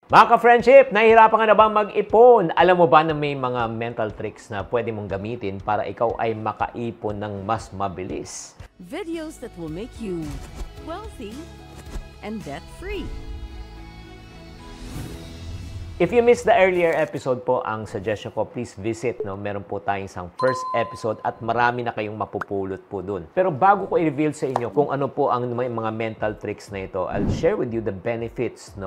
Mga ka-friendship, nahihirapan ka na ba mag-ipon? Alam mo ba na may mga mental tricks na pwede mong gamitin para ikaw ay makaipon ng mas mabilis? Videos that will make you wealthy and debt-free. If you missed the earlier episode po, ang suggestion ko, please visit. Meron po tayong isang first episode at marami na kayong mapupulot po dun. Pero bago ko i-reveal sa inyo kung ano po ang mga mental tricks na ito, I'll share with you the benefits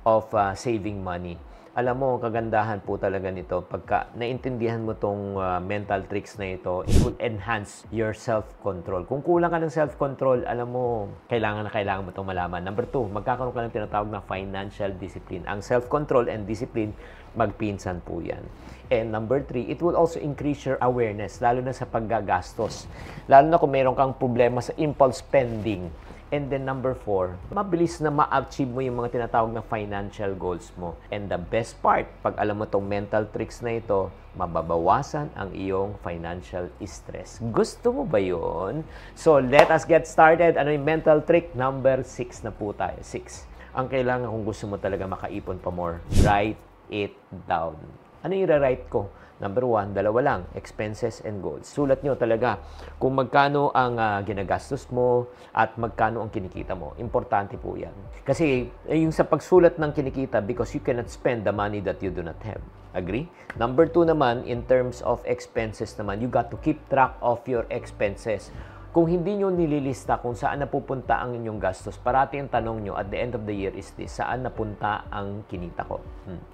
of saving money. Alam mo, ang kagandahan po talaga nito, pagka naintindihan mo tong mental tricks na ito, it will enhance your self-control. Kung kulang ka ng self-control, alam mo, kailangan mo itong malaman. Number 2, magkakaroon ka ng tinatawag na financial discipline. Ang self-control and discipline, magpinsan po yan. And number 3, it will also increase your awareness, lalo na sa paggagastos. Lalo na kung meron kang problema sa impulse spending. And then number 4, mabilis na ma-achieve mo yung mga tinatawag na financial goals mo. And the best part, pag alam mo tong mental tricks na ito, mababawasan ang iyong financial stress. Gusto mo ba yun? So, let us get started. Ano yung mental trick? Number 6 na po tayo. 6. Ang kailangan kung gusto mo talaga makaipon pa more, write it down. Ano yung write ko? Number 1, dalawa lang, expenses and goals. Sulat nyo talaga kung magkano ang ginagastos mo at magkano ang kinikita mo. Importante po yan. Kasi yung sa pagsulat ng kinikita, because you cannot spend the money that you do not have. Agree? Number 2 naman, in terms of expenses naman, you got to keep track of your expenses. Kung hindi nyo nililista kung saan napupunta ang inyong gastos, parati ang tanong nyo at the end of the year is this, saan napunta ang kinita ko?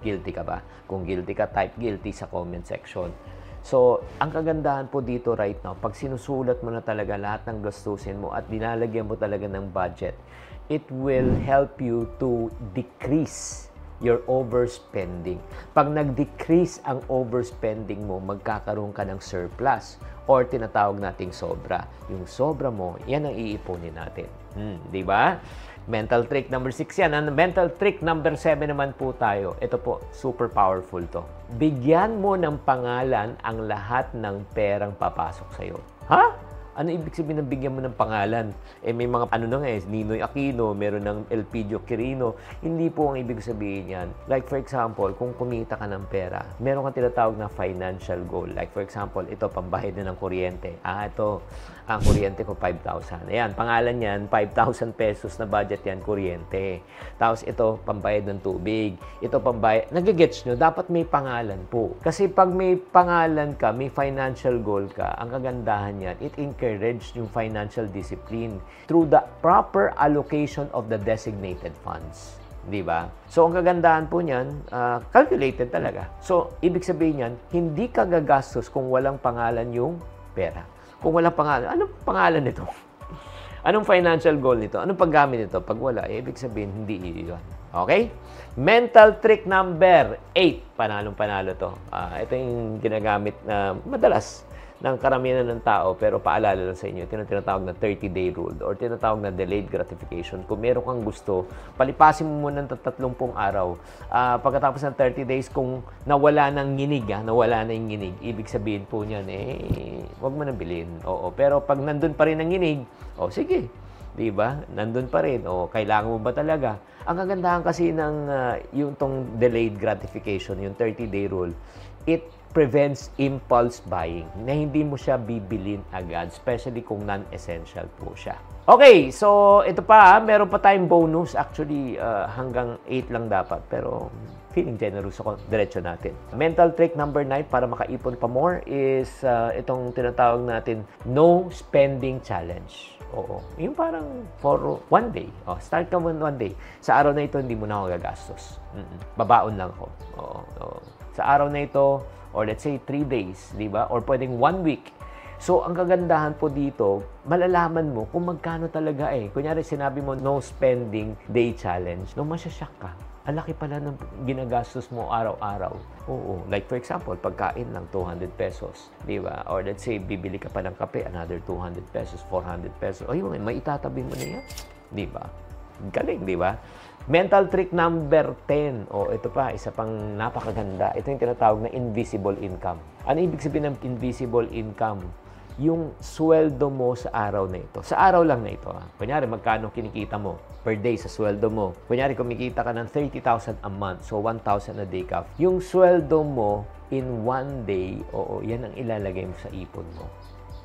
Guilty ka ba? Kung guilty ka, type guilty sa comment section. So, ang kagandahan po dito right now, pag sinusulat mo na talaga lahat ng gastusin mo at dinalagyan mo talaga ng budget, it will help you to decrease your overspending. Pag nag-decrease ang overspending mo, magkakaroon ka ng surplus or tinatawag nating sobra. Yung sobra mo, yan ang iipunin natin. Di ba? Mental trick number 6 yan. Ang mental trick number 7 naman po tayo. Ito po, super powerful to. Bigyan mo ng pangalan ang lahat ng perang papasok sa'yo. Ha? Ano ibig sabihin ng bigyan mo ng pangalan? May mga Ninoy Aquino, meron ng Elpidio Quirino. Hindi po ang ibig sabihin yan. Like for example, kung kumita ka ng pera, meron kang tinatawag na financial goal. Like for example, ito, pambayad na ng kuryente. Ito, ang kuryente ko 5,000. Ayan, pangalan yan, 5,000 pesos na budget yan, kuryente. Tapos ito, pambayad ng tubig. Ito, pambayad. Nagigets nyo, dapat may pangalan po. Kasi pag may pangalan ka, may financial goal ka, ang kagandahan yan, it encourage yung financial discipline through the proper allocation of the designated funds. Di ba? So, ang kagandahan po niyan, calculated talaga. So, ibig sabihin niyan, hindi ka gagastos kung walang pangalan yung pera. Kung walang pangalan, anong pangalan nito? Anong financial goal nito? Anong paggamit nito? Pag wala, ibig sabihin, hindi iyon. Okay? Mental trick number 8. Panalong-panalo to. Ito yung ginagamit na madalas ng karamihan ng tao, pero paalala lang sa inyo, tinatawag na 30-day rule or tinatawag na delayed gratification. Kung meron kang gusto, palipasin mo muna ng 30 araw. Pagkatapos ng 30 days, kung nawala ng nginig, nawala na yung nginig, ibig sabihin po niyan, wag mo nang bilhin. Oo, pero pag nandun pa rin ang nginig, sige, di ba? Nandun pa rin. Kailangan mo ba talaga? Ang kagandahan kasi ng yung tong delayed gratification, yung 30-day rule, it prevents impulse buying na hindi mo siya bibilin agad, especially kung non-essential po siya. Okay, so ito pa, meron pa tayong bonus. Actually, hanggang 8 lang dapat, pero feeling generous ako, diretso natin. Mental trick number 9 para makaipon pa more is itong tinatawag natin no spending challenge. Oo, yung parang for one day. Start ka one day. Sa araw na ito, hindi mo na ako gagastos. Babaon lang ako. Sa araw na ito, or let's say 3 days, di ba? Or pwedeng 1 week. So, ang kagandahan po dito, malalaman mo kung magkano talaga Kunyari, sinabi mo, no spending day challenge. No, masyasyak ka. Ang laki pala ng ginagastos mo araw-araw. Oo. Like for example, pagkain lang, 200 pesos. Di ba? Or let's say, bibili ka pa ng kape, another 200 pesos, 400 pesos. Ayun, may itatabi mo na yan. Di ba? Galing, di ba? Mental trick number 10. Ito pa, isa pang napakaganda. Ito yung tinatawag na invisible income. Ano ibig sabihin ng invisible income? yung sweldo mo sa araw na ito. Sa araw lang na ito. Kunyari, magkano kinikita mo per day sa sweldo mo. Kunyari, kumikita ka ng 30,000 a month, so 1,000 a day ka. Yung sweldo mo in one day, oo, yan ang ilalagay mo sa ipon mo.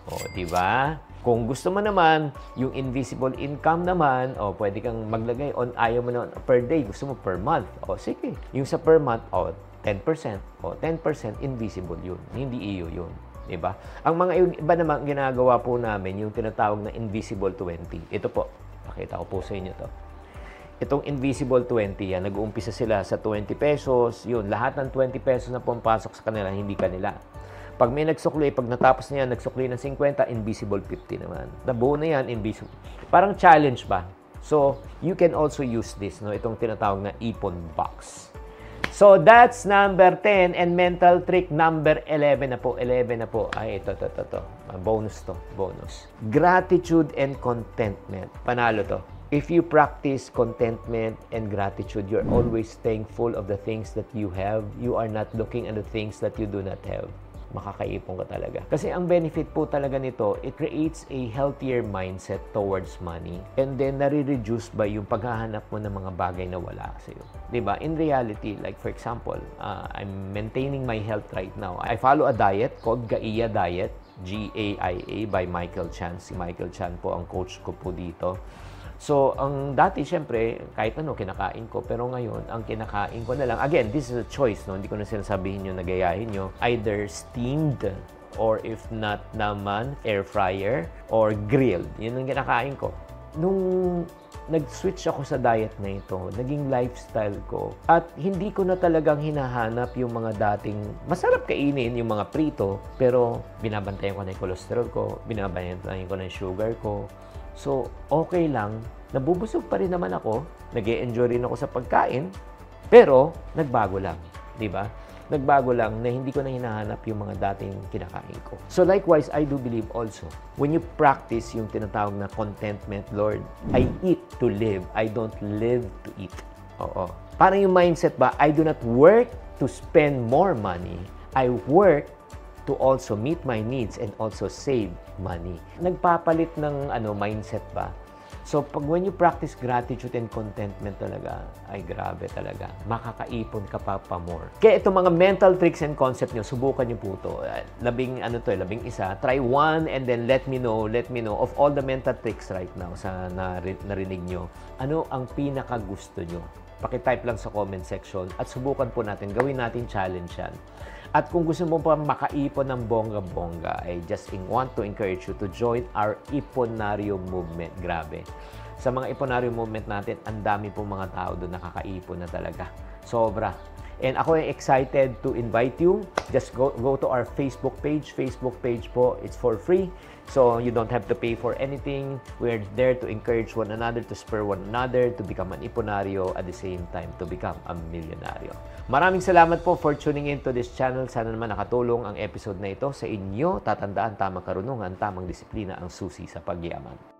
O, di ba? Kung gusto mo naman, yung invisible income naman, o pwede kang maglagay on, ayaw mo naman per day, gusto mo per month. O, sige. Yung sa per month, o, 10%. O, 10% invisible yun. Hindi iyo yun. Diba? Ang mga iba naman ginagawa po namin, yung tinatawag na Invisible 20. Ito po, pakita ko po sa inyo to. Itong Invisible 20, yan, nag-uumpisa sila sa 20 pesos, yun, lahat ng 20 pesos na pumapasok sa kanila, hindi kanila. Pag may nagsukli, pag natapos na yan, nagsukli ng 50, Invisible 50 naman. Nabuo na yan, Invisible. Parang challenge ba? So, you can also use this, no? Itong tinatawag na Ipon Box. So, that's number 10 and mental trick number 11 na po. 11 na po. Ay, ito. Bonus to. Bonus. Gratitude and contentment. Panalo to. If you practice contentment and gratitude, you're always thankful of the things that you have. You are not looking at the things that you do not have. Makakaipon ka talaga. Kasi ang benefit po talaga nito, it creates a healthier mindset towards money. And then, nare-reduce ba yung paghahanap mo ng mga bagay na wala sa'yo? Diba? In reality, like for example, I'm maintaining my health right now. I follow a diet called Gaia Diet, Gaia by Michael Chan. Si Michael Chan po ang coach ko po dito. So, ang dati, syempre, kahit ano, kinakain ko. Pero ngayon, ang kinakain ko na lang, again, this is a choice, no? Hindi ko na sinasabihin nyo, nagayahin nyo. Either steamed, or if not naman, air fryer, or grilled. Yun ang kinakain ko. Nung nag-switch ako sa diet na ito, naging lifestyle ko. At hindi ko na talagang hinahanap yung mga dating masarap kainin, yung mga prito, pero binabantayan ko na yung cholesterol ko, binabantayan ko na yung sugar ko. So, okay lang. Nabubusog pa rin naman ako. Nag-e-enjoy rin ako sa pagkain. Pero, nagbago lang. Diba? Nagbago lang na hindi ko na hinahanap yung mga dating kinakain ko. So, likewise, I do believe also, when you practice yung tinatawag na contentment, Lord, I eat to live. I don't live to eat. Oo. Parang yung mindset ba, I do not work to spend more money. I work to also meet my needs and also save money. Nagpapalit ng mindset ba? So, when you practice gratitude and contentment talaga, ay grabe talaga. Makakaipon ka pa more. Kaya itong mga mental tricks and concept nyo, subukan nyo po ito. Labing isa. Try one and then let me know of all the mental tricks right now sa narinig nyo. Ano ang pinaka gusto nyo? Paki-type lang sa comment section at subukan po natin. Gawin natin challenge yan. At kung gusto mo pa makaipon ng bongga-bongga, I just want to encourage you to join our Iponaryo movement. Grabe. Sa mga Iponaryo movement natin, ang dami pong mga tao doon nakakaipon na talaga. Sobra. And ako ay excited to invite you. Just go to our Facebook page. Facebook page po, it's for free. So, you don't have to pay for anything. We're there to encourage one another, to spur one another, to become an Iponaryo, at the same time, to become a milyonaryo. Maraming salamat po for tuning in to this channel. Sana naman nakatulong ang episode na ito sa inyo. Tatandaan, tamang karunungan, tamang disiplina ang susi sa pagyaman.